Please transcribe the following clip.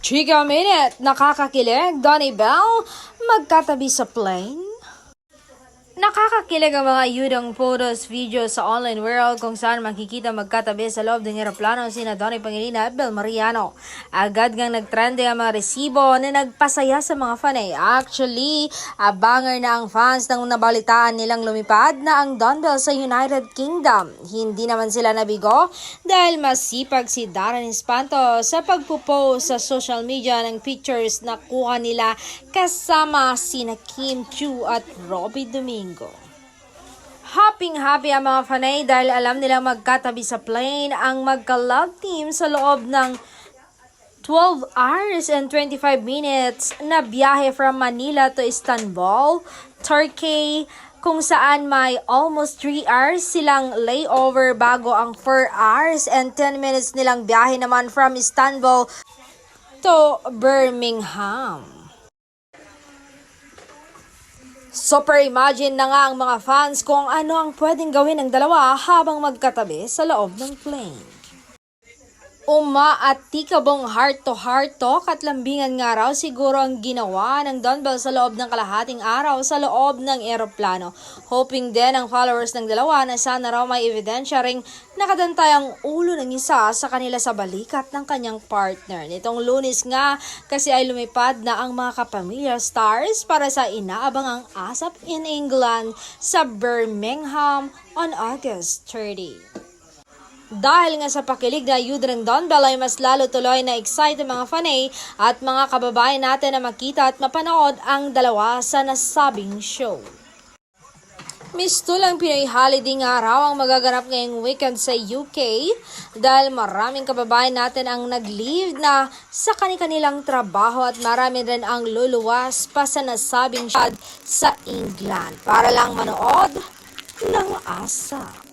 Chika Minute, nakakakilig, Donnie Bell, magkatabi sa plane? Nakakakilig ang mga yudang photos, videos sa online world kung saan makikita magkatabi sa loob ng eroplano sina Donnie Pangilinan at Bel Mariano. Agad ngang nagtrending ang mga resibo na nagpasaya sa mga fanay. Actually, abangar na ang fans nang nabalitaan nilang lumipad na ang Don Bell sa United Kingdom. Hindi naman sila nabigo dahil masipag si Darren Espanto sa pagpo-post sa social media ng pictures na kuha nila kasama sina Kim Chiu at Robbie Domingo. Happy ang mga fanay dahil alam nilang magkatabi sa plane ang magka-love team sa loob ng 12 hours and 25 minutes na biyahe from Manila to Istanbul, Turkey, kung saan may almost 3 hours silang layover bago ang 4 hours and 10 minutes nilang biyahe naman from Istanbul to Birmingham. Super imagine na nga ang mga fans kung ano ang pwedeng gawin ng dalawa habang magkatabi sa loob ng plane. At tikabong heart-to-heart talk at lambingan nga raw siguro ang ginawa ng Don Bell sa loob ng kalahating araw sa loob ng eroplano. Hoping din ang followers ng dalawa na sana raw may ebidensya ring nakadantay ang ulo ng isa sa kanila sa balikat ng kanyang partner. Nitong Lunes nga kasi ay lumipad na ang mga kapamilya stars para sa inaabangang ASAP in England sa Birmingham on August 30. Dahil nga sa pakilig na ayuda ng Don Bell ay mas lalo tuloy na excited mga fanay at mga kababayan natin na makita at mapanood ang dalawa sa nasabing show. Mistulang Pinoy holiday nga raw ang magaganap ngayong weekend sa UK dahil maraming kababayan natin ang nag-leave na sa kanilang trabaho at marami rin ang luluwas pa sa nasabing show sa England para lang manood ng ASAP.